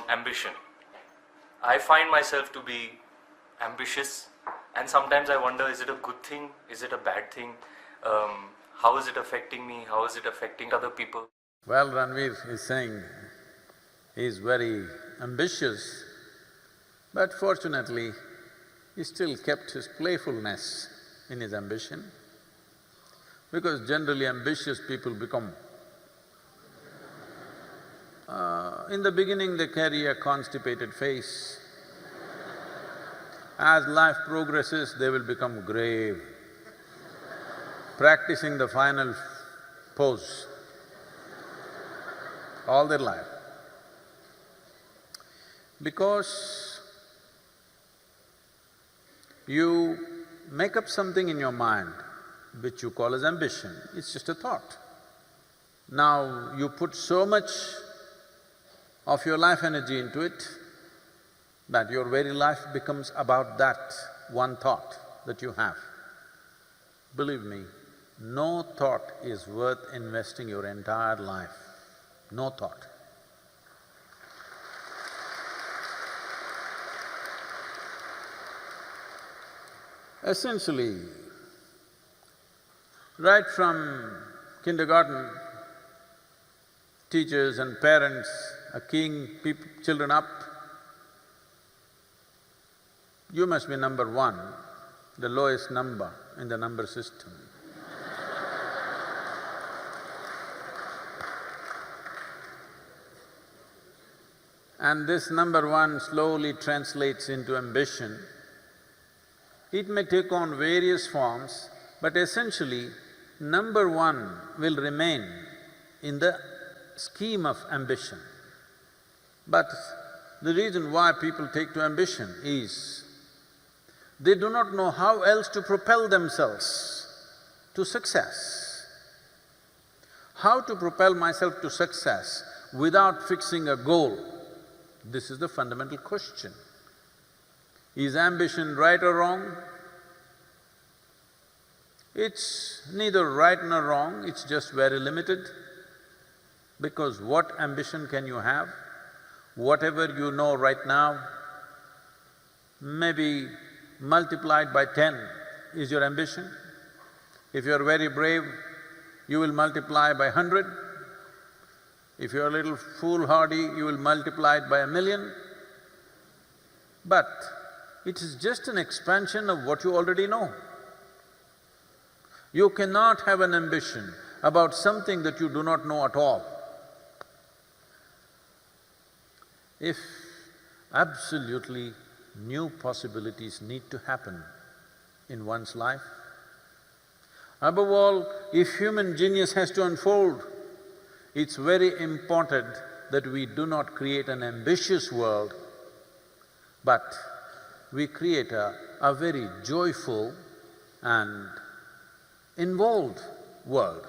ambition. I find myself to be ambitious, and sometimes I wonder, is it a good thing? Is it a bad thing? How is it affecting me? How is it affecting other people? Well, Ranveer is saying he's very ambitious, but fortunately, he still kept his playfulness in his ambition, because generally ambitious people become… in the beginning they carry a constipated face. As life progresses, they will become grave, practicing the final pose all their life. Because you make up something in your mind which you call as ambition, it's just a thought. Now you put so much of your life energy into it that your very life becomes about that one thought that you have. Believe me, no thought is worth investing your entire life, no thought. Essentially, right from kindergarten, teachers and parents are keying children up. You must be number one, the lowest number in the number system. And this number one slowly translates into ambition. It may take on various forms, but essentially, number one will remain in the scheme of ambition. But the reason why people take to ambition is they do not know how else to propel themselves to success. How to propel myself to success without fixing a goal? This is the fundamental question. Is ambition right or wrong? It's neither right nor wrong, it's just very limited. Because what ambition can you have? Whatever you know right now, maybe multiplied by 10 is your ambition. If you're very brave, you will multiply by 100. If you're a little foolhardy, you will multiply it by 1,000,000. But it is just an expansion of what you already know. You cannot have an ambition about something that you do not know at all. If absolutely new possibilities need to happen in one's life, above all, if human genius has to unfold, it's very important that we do not create an ambitious world, but we create a very joyful and involved world.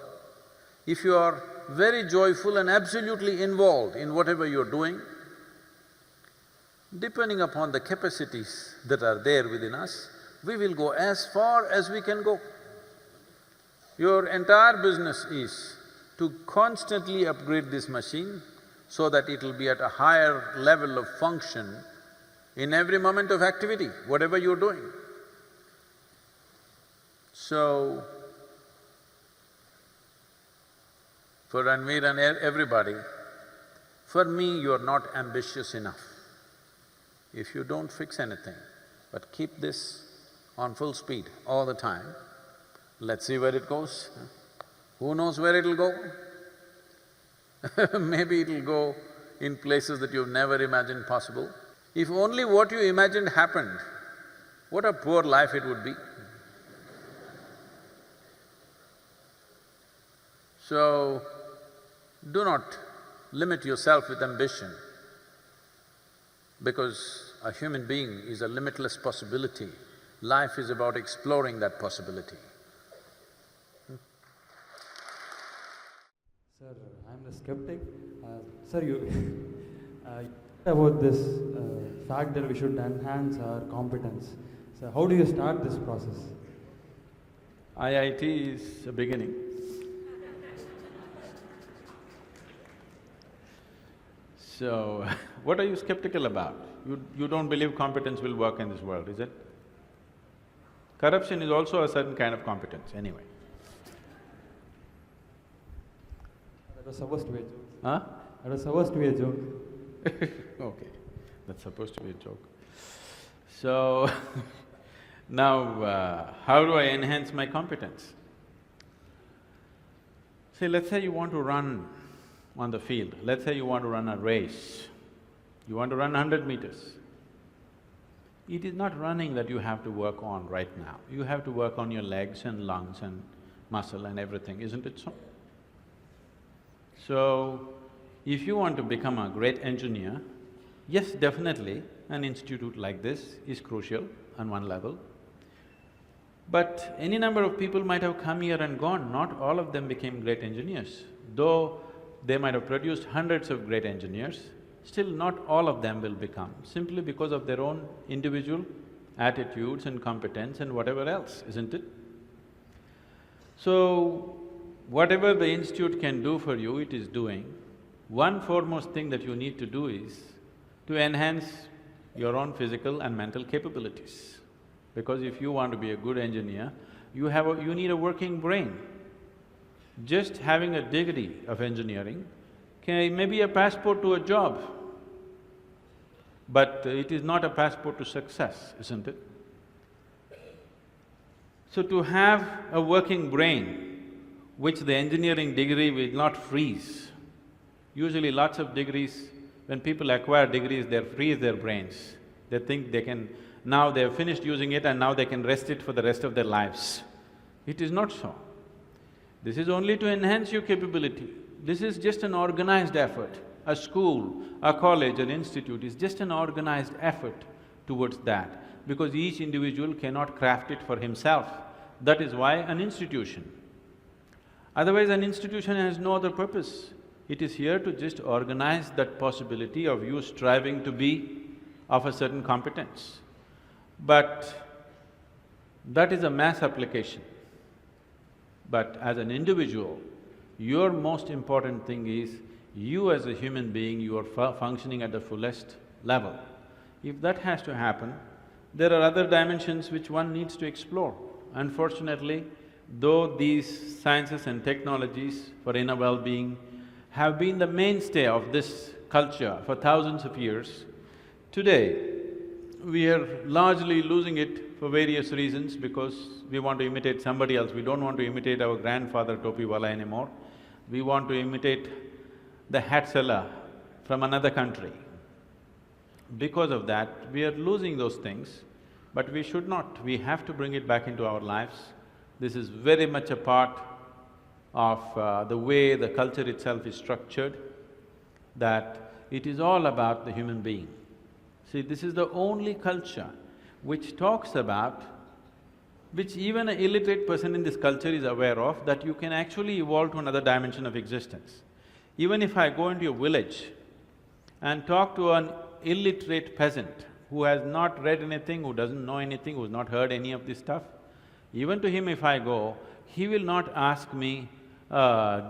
If you are very joyful and absolutely involved in whatever you're doing, depending upon the capacities that are there within us, we will go as far as we can go. Your entire business is to constantly upgrade this machine so that it will be at a higher level of function in every moment of activity, whatever you're doing. So, for Ranveer and everybody, for me, you're not ambitious enough. If you don't fix anything, but keep this on full speed all the time, let's see where it goes. Who knows where it'll go? Maybe it'll go in places that you've never imagined possible. If only what you imagined happened, what a poor life it would be. So, do not limit yourself with ambition, because a human being is a limitless possibility. Life is about exploring that possibility. Sir, I'm the skeptic. Sir, you about this fact that we should enhance our competence. So how do you start this process? IIT is a beginning. So, what are you skeptical about? You don't believe competence will work in this world, is it? Corruption is also a certain kind of competence, anyway. That was supposed to be a joke. Huh? That was supposed to be a joke. Okay, that's supposed to be a joke. So, now, how do I enhance my competence? See, let's say you want to run on the field, let's say you want to run a race, you want to run 100 meters. It is not running that you have to work on right now, you have to work on your legs and lungs and muscle and everything, isn't it so? So, if you want to become a great engineer, yes, definitely an institute like this is crucial on one level. But any number of people might have come here and gone, not all of them became great engineers. Though they might have produced hundreds of great engineers, still not all of them will become, simply because of their own individual attitudes and competence and whatever else, isn't it? So, whatever the institute can do for you, it is doing. One foremost thing that you need to do is to enhance your own physical and mental capabilities. Because if you want to be a good engineer, you need a working brain. Just having a degree of engineering may be a passport to a job, but it is not a passport to success, isn't it? So to have a working brain, which the engineering degree will not freeze. Usually lots of degrees, when people acquire degrees, they freeze their brains. They think they can… now they have finished using it and now they can rest it for the rest of their lives. It is not so. This is only to enhance your capability. This is just an organized effort. A school, a college, an institute is just an organized effort towards that, because each individual cannot craft it for himself. That is why an institution. Otherwise, an institution has no other purpose. It is here to just organize that possibility of you striving to be of a certain competence. But that is a mass application. But as an individual, your most important thing is you as a human being, you are functioning at the fullest level. If that has to happen, there are other dimensions which one needs to explore. Unfortunately, though these sciences and technologies for inner well-being have been the mainstay of this culture for thousands of years, today we are largely losing it for various reasons, because we want to imitate somebody else. We don't want to imitate our grandfather Topiwala anymore. We want to imitate the hat seller from another country. Because of that, we are losing those things, but we should not. We have to bring it back into our lives. This is very much a part of the way the culture itself is structured, that it is all about the human being. See, this is the only culture which talks about, which even an illiterate person in this culture is aware of, that you can actually evolve to another dimension of existence. Even if I go into a village and talk to an illiterate peasant who has not read anything, who doesn't know anything, who's not heard any of this stuff, even to him if I go, he will not ask me,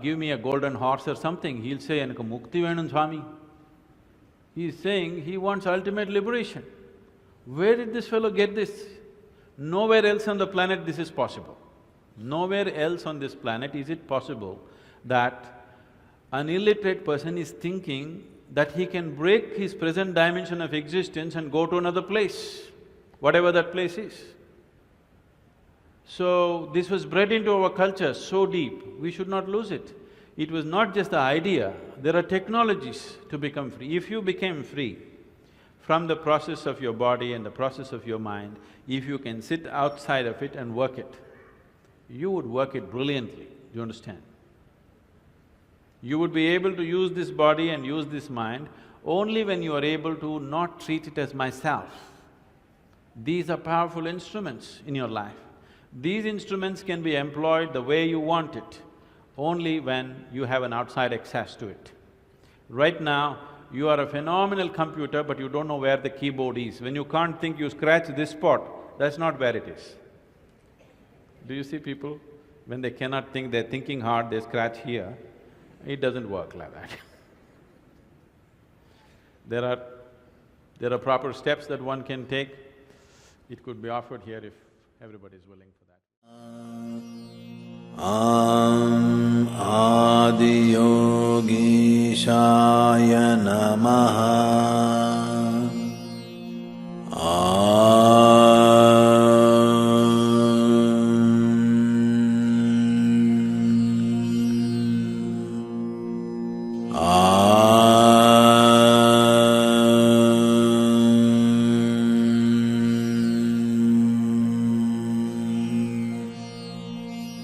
give me a golden horse or something, he'll say, "Enakku mukti venum Swami." He is saying he wants ultimate liberation. Where did this fellow get this? Nowhere else on the planet this is possible. Nowhere else on this planet is it possible that an illiterate person is thinking that he can break his present dimension of existence and go to another place, whatever that place is. So, this was bred into our culture so deep, we should not lose it. It was not just the idea, there are technologies to become free. If you became free from the process of your body and the process of your mind, if you can sit outside of it and work it, you would work it brilliantly, do you understand? You would be able to use this body and use this mind only when you are able to not treat it as myself. These are powerful instruments in your life. These instruments can be employed the way you want it, only when you have an outside access to it. Right now, you are a phenomenal computer, but you don't know where the keyboard is. When you can't think, you scratch this spot, that's not where it is. Do you see people, when they cannot think, they're thinking hard, they scratch here, it doesn't work like that. There are proper steps that one can take. It could be offered here if everybody is willing for that. Adiyogishaya Namaha.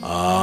Ah